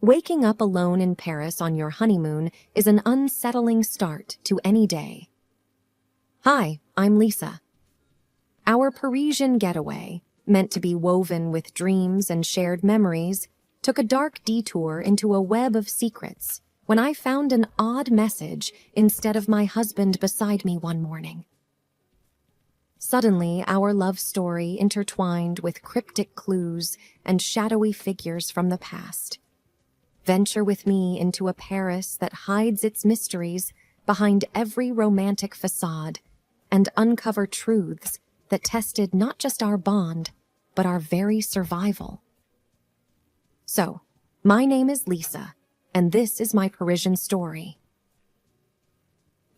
Waking up alone in Paris on your honeymoon is an unsettling start to any day. Hi, I'm Lisa. Our Parisian getaway, meant to be woven with dreams and shared memories, took a dark detour into a web of secrets when I found an odd message instead of my husband beside me one morning. Suddenly, our love story intertwined with cryptic clues and shadowy figures from the past. Venture with me into a Paris that hides its mysteries behind every romantic facade and uncover truths that tested not just our bond, but our very survival. So, my name is Lisa, and this is my Parisian story.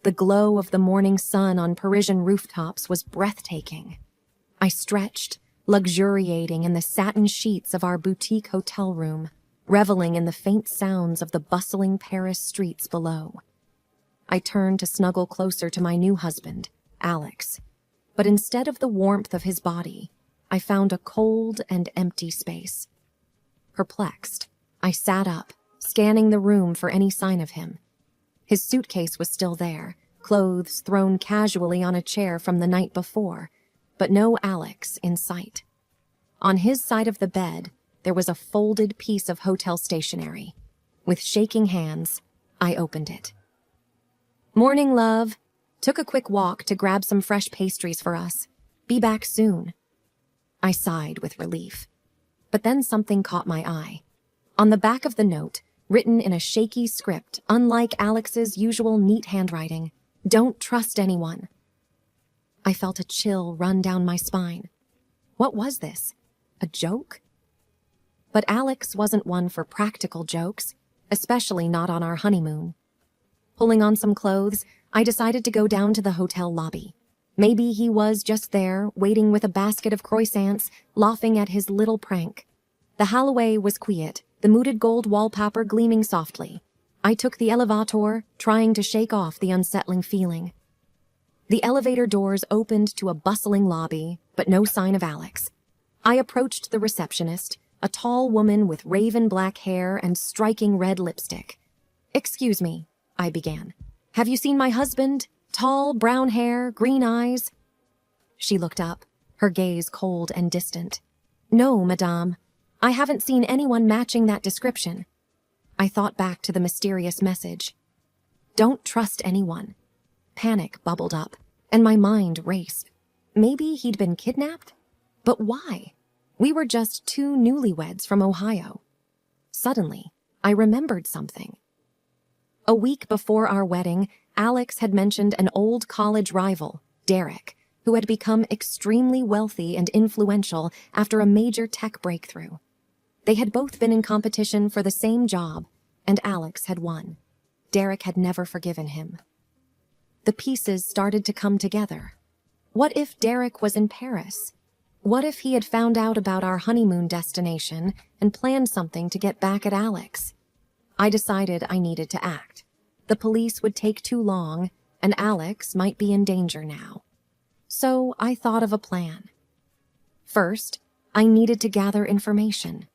The glow of the morning sun on Parisian rooftops was breathtaking. I stretched, luxuriating in the satin sheets of our boutique hotel room, reveling in the faint sounds of the bustling Paris streets below. I turned to snuggle closer to my new husband, Alex, but instead of the warmth of his body, I found a cold and empty space. Perplexed, I sat up, scanning the room for any sign of him. His suitcase was still there, clothes thrown casually on a chair from the night before, but no Alex in sight. On his side of the bed, there was a folded piece of hotel stationery. With shaking hands, I opened it. "Morning, love. Took a quick walk to grab some fresh pastries for us. Be back soon." I sighed with relief. But then something caught my eye. On the back of the note, written in a shaky script, unlike Alex's usual neat handwriting, "Don't trust anyone." I felt a chill run down my spine. What was this? A joke? But Alex wasn't one for practical jokes, especially not on our honeymoon. Pulling on some clothes, I decided to go down to the hotel lobby. Maybe he was just there, waiting with a basket of croissants, laughing at his little prank. The hallway was quiet, the muted gold wallpaper gleaming softly. I took the elevator, trying to shake off the unsettling feeling. The elevator doors opened to a bustling lobby, but no sign of Alex. I approached the receptionist, a tall woman with raven black hair and striking red lipstick. "Excuse me," I began. "Have you seen my husband? Tall, brown hair, green eyes?" She looked up, her gaze cold and distant. "No, madame. I haven't seen anyone matching that description." I thought back to the mysterious message. "Don't trust anyone." Panic bubbled up, and my mind raced. Maybe he'd been kidnapped? But why? We were just two newlyweds from Ohio. Suddenly, I remembered something. A week before our wedding, Alex had mentioned an old college rival, Derek, who had become extremely wealthy and influential after a major tech breakthrough. They had both been in competition for the same job, and Alex had won. Derek had never forgiven him. The pieces started to come together. What if Derek was in Paris? What if he had found out about our honeymoon destination and planned something to get back at Alex? I decided I needed to act. The police would take too long, and Alex might be in danger now. So I thought of a plan. First, I needed to gather information.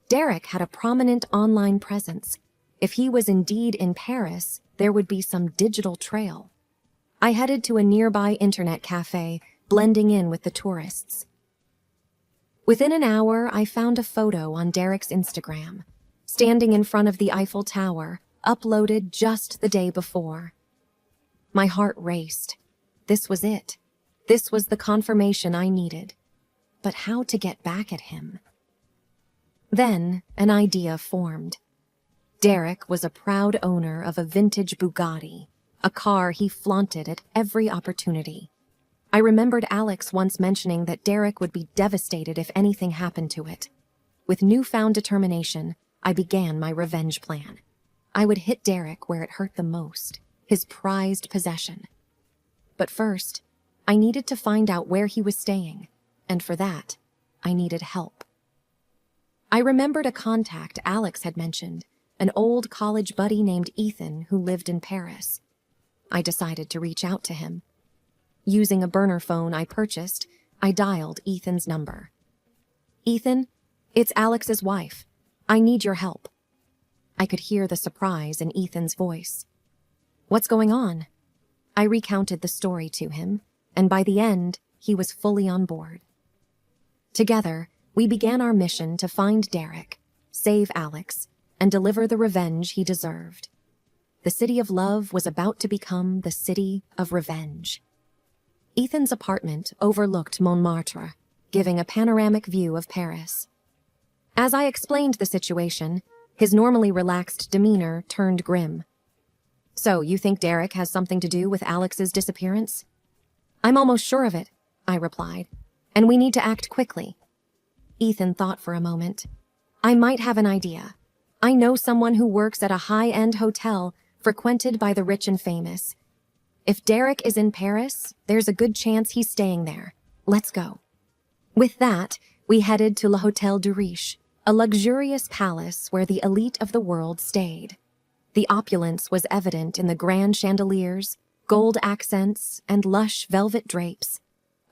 Derek had a prominent online presence. If he was indeed in Paris, there would be some digital trail. I headed to a nearby internet cafe, blending in with the tourists. Within an hour, I found a photo on Derek's Instagram, standing in front of the Eiffel Tower, uploaded just the day before. My heart raced. This was it. This was the confirmation I needed. But how to get back at him? Then an idea formed. Derek was a proud owner of a vintage Bugatti, a car he flaunted at every opportunity. I remembered Alex once mentioning that Derek would be devastated if anything happened to it. With newfound determination, I began my revenge plan. I would hit Derek where it hurt the most, his prized possession. But first, I needed to find out where he was staying, and for that, I needed help. I remembered a contact Alex had mentioned, an old college buddy named Ethan who lived in Paris. I decided to reach out to him. Using a burner phone I purchased, I dialed Ethan's number. "Ethan, it's Alex's wife. I need your help." I could hear the surprise in Ethan's voice. "What's going on?" I recounted the story to him, and by the end, he was fully on board. Together, we began our mission to find Derek, save Alex, and deliver the revenge he deserved. The city of love was about to become the city of revenge. Ethan's apartment overlooked Montmartre, giving a panoramic view of Paris. As I explained the situation, his normally relaxed demeanor turned grim. "So, you think Derek has something to do with Alex's disappearance?" "I'm almost sure of it," I replied, "and we need to act quickly." Ethan thought for a moment. "I might have an idea. I know someone who works at a high-end hotel frequented by the rich and famous. If Derek is in Paris, there's a good chance he's staying there. Let's go." With that, we headed to Le Hotel du Riche, a luxurious palace where the elite of the world stayed. The opulence was evident in the grand chandeliers, gold accents, and lush velvet drapes.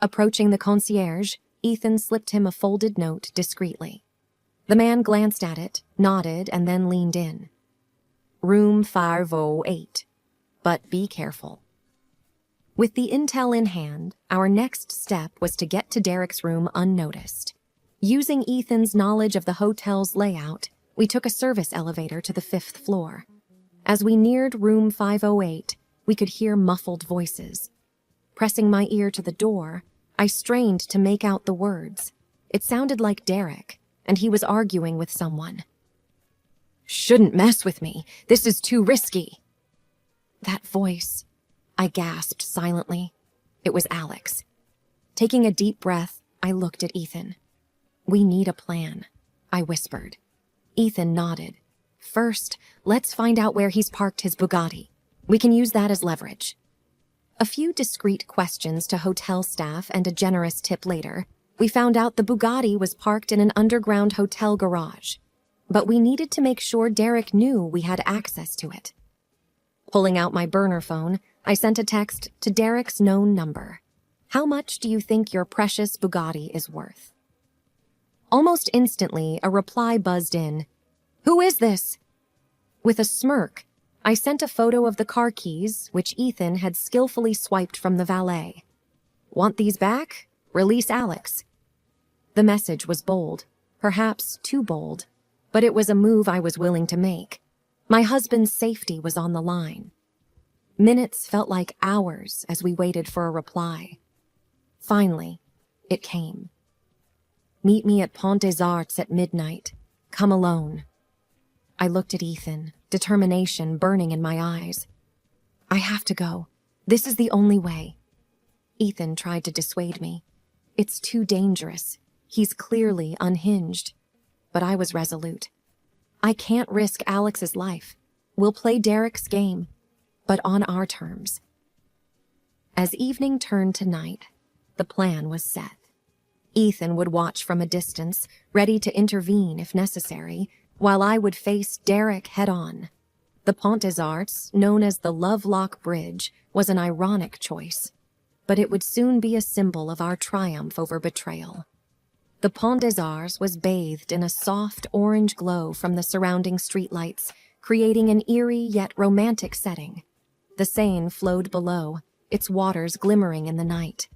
Approaching the concierge, Ethan slipped him a folded note discreetly. The man glanced at it, nodded, and then leaned in. "Room 508, but be careful." With the intel in hand, our next step was to get to Derek's room unnoticed. Using Ethan's knowledge of the hotel's layout, we took a service elevator to the 5th floor. As we neared room 508, we could hear muffled voices. Pressing my ear to the door, I strained to make out the words. It sounded like Derek, and he was arguing with someone. "Shouldn't mess with me. This is too risky." That voice, I gasped silently. It was Alex. Taking a deep breath, I looked at Ethan. "We need a plan," I whispered. Ethan nodded. "First, let's find out where he's parked his Bugatti. We can use that as leverage." A few discreet questions to hotel staff and a generous tip later, we found out the Bugatti was parked in an underground hotel garage. But we needed to make sure Derek knew we had access to it. Pulling out my burner phone, I sent a text to Derek's known number. "How much do you think your precious Bugatti is worth?" Almost instantly, a reply buzzed in. "Who is this?" With a smirk, I sent a photo of the car keys, which Ethan had skillfully swiped from the valet. "Want these back? Release Alex." The message was bold, perhaps too bold, but it was a move I was willing to make. My husband's safety was on the line. Minutes felt like hours as we waited for a reply. Finally, it came. "Meet me at Pont des Arts at midnight. Come alone." I looked at Ethan, determination burning in my eyes. "I have to go. This is the only way." Ethan tried to dissuade me. "It's too dangerous. He's clearly unhinged." But I was resolute. "I can't risk Alex's life. We'll play Derek's game, but on our terms." As evening turned to night, the plan was set. Ethan would watch from a distance, ready to intervene if necessary, while I would face Derek head-on. The Pont des Arts, known as the Lovelock Bridge, was an ironic choice, but it would soon be a symbol of our triumph over betrayal. The Pont des Arts was bathed in a soft orange glow from the surrounding streetlights, creating an eerie yet romantic setting. The Seine flowed below, its waters glimmering in the night.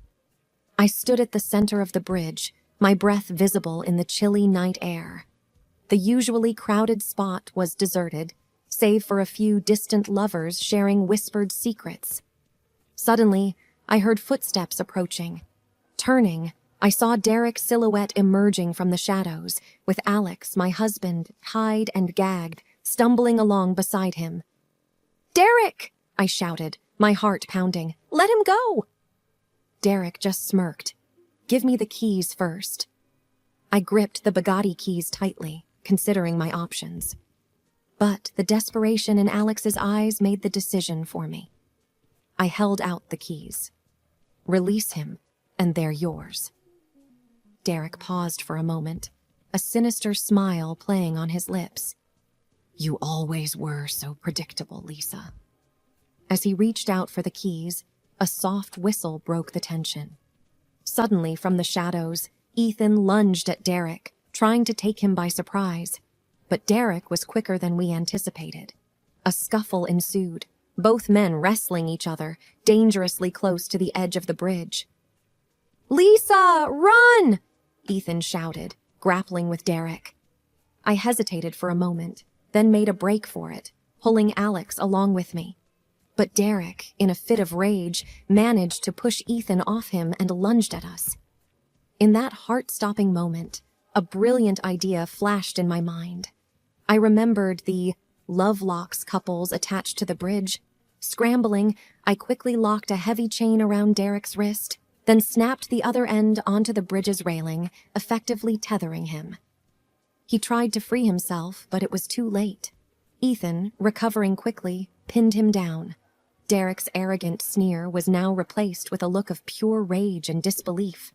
I stood at the center of the bridge, my breath visible in the chilly night air. The usually crowded spot was deserted, save for a few distant lovers sharing whispered secrets. Suddenly, I heard footsteps approaching. Turning, I saw Derek's silhouette emerging from the shadows, with Alex, my husband, tied and gagged, stumbling along beside him. "Derek!" I shouted, my heart pounding. "Let him go!" Derek just smirked. "Give me the keys first." I gripped the Bugatti keys tightly, considering my options. But the desperation in Alex's eyes made the decision for me. I held out the keys. "Release him, and they're yours." Derek paused for a moment, a sinister smile playing on his lips. "You always were so predictable, Lisa." As he reached out for the keys, a soft whistle broke the tension. Suddenly, from the shadows, Ethan lunged at Derek, trying to take him by surprise. But Derek was quicker than we anticipated. A scuffle ensued, both men wrestling each other, dangerously close to the edge of the bridge. "Lisa, run!" Ethan shouted, grappling with Derek. I hesitated for a moment, then made a break for it, pulling Alex along with me. But Derek, in a fit of rage, managed to push Ethan off him and lunged at us. In that heart-stopping moment, a brilliant idea flashed in my mind. I remembered the Lovelocks couples attached to the bridge. Scrambling, I quickly locked a heavy chain around Derek's wrist, then snapped the other end onto the bridge's railing, effectively tethering him. He tried to free himself, but it was too late. Ethan, recovering quickly, pinned him down. Derek's arrogant sneer was now replaced with a look of pure rage and disbelief.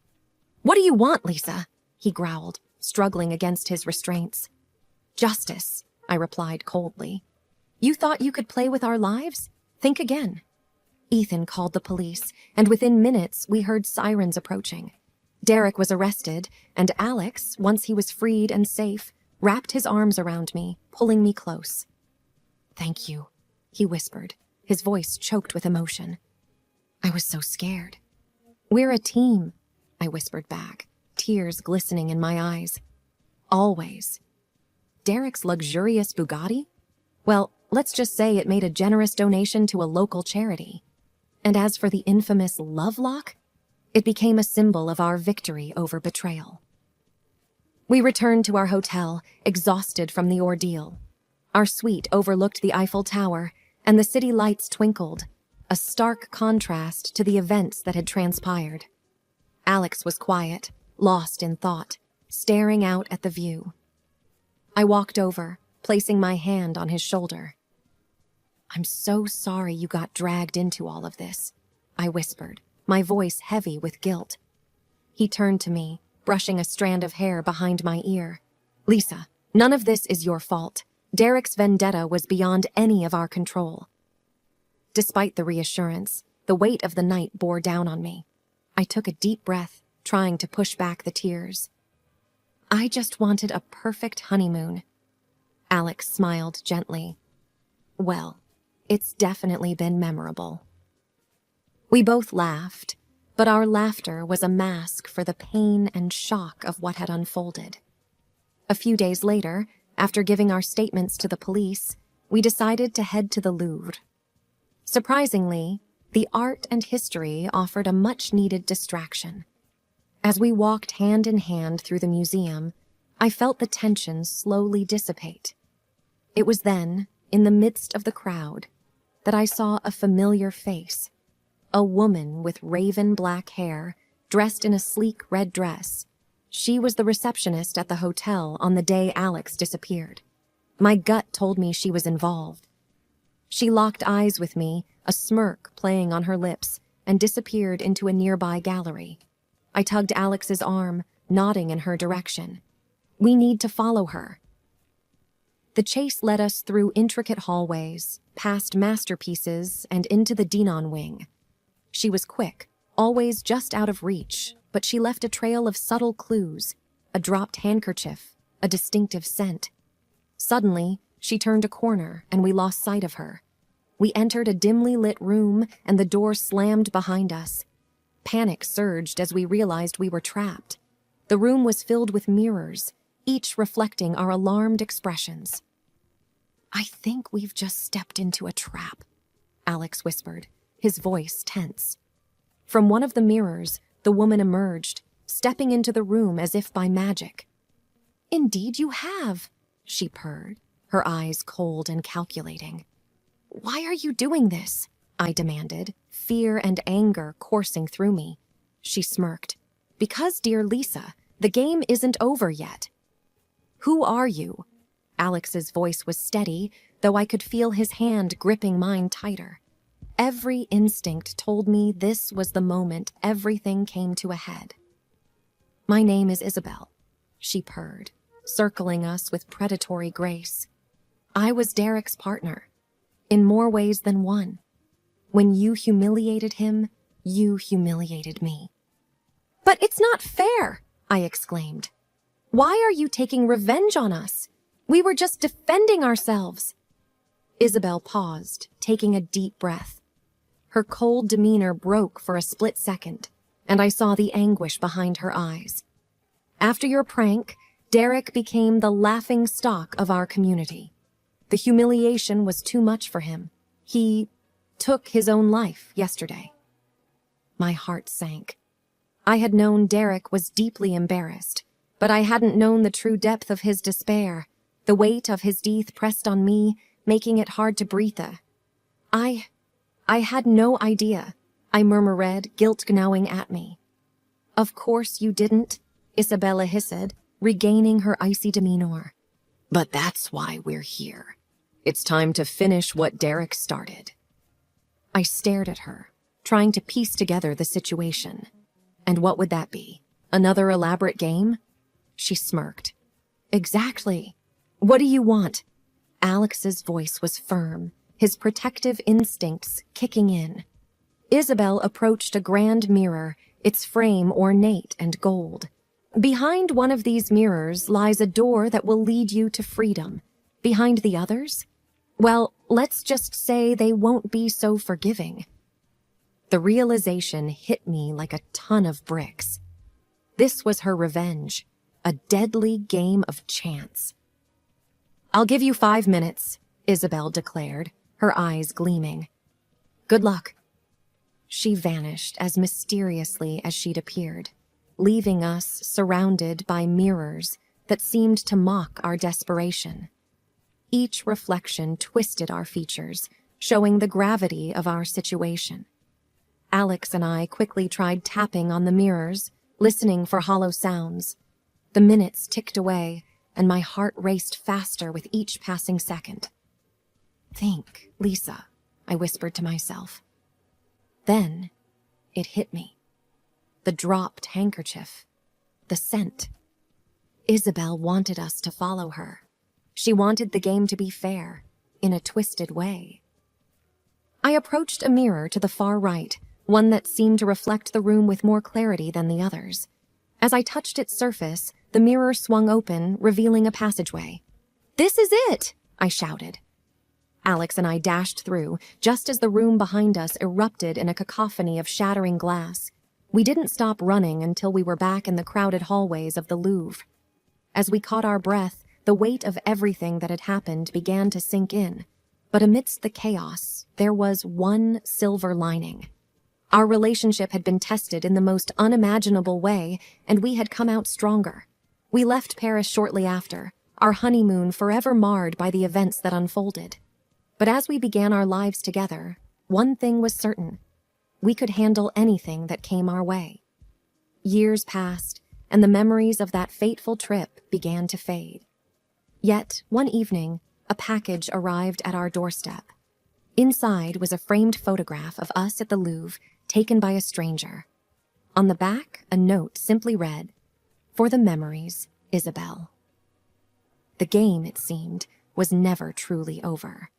"What do you want, Lisa?" he growled, struggling against his restraints. "Justice," I replied coldly. "You thought you could play with our lives? Think again." Ethan called the police, and within minutes we heard sirens approaching. Derek was arrested, and Alex, once he was freed and safe, wrapped his arms around me, pulling me close. "Thank you," he whispered, his voice choked with emotion. I was so scared. "We're a team," I whispered back, tears glistening in my eyes. "Always." Derek's luxurious Bugatti? Well, let's just say it made a generous donation to a local charity. And as for the infamous Lovelock, it became a symbol of our victory over betrayal. We returned to our hotel, exhausted from the ordeal. Our suite overlooked the Eiffel Tower, and the city lights twinkled, a stark contrast to the events that had transpired. Alex was quiet, lost in thought, staring out at the view. I walked over, placing my hand on his shoulder. "I'm so sorry you got dragged into all of this," I whispered, my voice heavy with guilt. He turned to me, brushing a strand of hair behind my ear. "Lisa, none of this is your fault. Derek's vendetta was beyond any of our control." Despite the reassurance, the weight of the night bore down on me. I took a deep breath, trying to push back the tears. "I just wanted a perfect honeymoon." Alex smiled gently. "Well, it's definitely been memorable." We both laughed, but our laughter was a mask for the pain and shock of what had unfolded. A few days later, after giving our statements to the police, we decided to head to the Louvre. Surprisingly, the art and history offered a much-needed distraction. As we walked hand in hand through the museum, I felt the tension slowly dissipate. It was then, in the midst of the crowd, that I saw a familiar face. A woman with raven black hair, dressed in a sleek red dress. She was the receptionist at the hotel on the day Alex disappeared. My gut told me she was involved. She locked eyes with me, a smirk playing on her lips, and disappeared into a nearby gallery. I tugged Alex's arm, nodding in her direction. "We need to follow her." The chase led us through intricate hallways, past masterpieces, and into the Dinan wing. She was quick, always just out of reach, but she left a trail of subtle clues, a dropped handkerchief, a distinctive scent. Suddenly, she turned a corner, and we lost sight of her. We entered a dimly lit room, and the door slammed behind us. Panic surged as we realized we were trapped. The room was filled with mirrors, each reflecting our alarmed expressions. "I think we've just stepped into a trap," Alex whispered, his voice tense. From one of the mirrors, the woman emerged, stepping into the room as if by magic. "Indeed you have," she purred, her eyes cold and calculating. "Why are you doing this?" I demanded, fear and anger coursing through me. She smirked. "Because, dear Lisa, the game isn't over yet." "Who are you?" Alex's voice was steady, though I could feel his hand gripping mine tighter. Every instinct told me this was the moment everything came to a head. "My name is Isabel," she purred, circling us with predatory grace. "I was Derek's partner, in more ways than one. When you humiliated him, you humiliated me." "But it's not fair," I exclaimed. "Why are you taking revenge on us? We were just defending ourselves. Isabel paused, taking a deep breath. Her cold demeanor broke for a split second, and I saw the anguish behind her eyes. After your prank, Derek became the laughing stock of our community. The humiliation was too much for him. He took his own life yesterday. My heart sank. I had known Derek was deeply embarrassed, but I hadn't known the true depth of his despair. The weight of his death pressed on me, making it hard to breathe. I had no idea, I murmured, guilt gnawing at me. Of course you didn't, Isabella hissed, regaining her icy demeanor. But that's why we're here. It's time to finish what Derek started. I stared at her, trying to piece together the situation. And what would that be? Another elaborate game? She smirked. Exactly. What do you want? Alex's voice was firm, his protective instincts kicking in. Isabel approached a grand mirror, its frame ornate and gold. Behind one of these mirrors lies a door that will lead you to freedom. Behind the others? Well, let's just say they won't be so forgiving. The realization hit me like a ton of bricks. This was her revenge, a deadly game of chance. I'll give you 5 minutes, Isabel declared, her eyes gleaming. Good luck. She vanished as mysteriously as she'd appeared, leaving us surrounded by mirrors that seemed to mock our desperation. Each reflection twisted our features, showing the gravity of our situation. Alex and I quickly tried tapping on the mirrors, listening for hollow sounds. The minutes ticked away, and my heart raced faster with each passing second. Think, Lisa, I whispered to myself. Then it hit me. The dropped handkerchief. The scent. Isabel wanted us to follow her. She wanted the game to be fair, in a twisted way. I approached a mirror to the far right, one that seemed to reflect the room with more clarity than the others. As I touched its surface, the mirror swung open, revealing a passageway. This is it! I shouted. Alex and I dashed through, just as the room behind us erupted in a cacophony of shattering glass. We didn't stop running until we were back in the crowded hallways of the Louvre. As we caught our breath, the weight of everything that had happened began to sink in. But amidst the chaos, there was one silver lining. Our relationship had been tested in the most unimaginable way, and we had come out stronger. We left Paris shortly after, our honeymoon forever marred by the events that unfolded. But as we began our lives together, one thing was certain. We could handle anything that came our way. Years passed, and the memories of that fateful trip began to fade. Yet, one evening, a package arrived at our doorstep. Inside was a framed photograph of us at the Louvre, taken by a stranger. On the back, a note simply read, "For the memories, Isabel." The game, it seemed, was never truly over.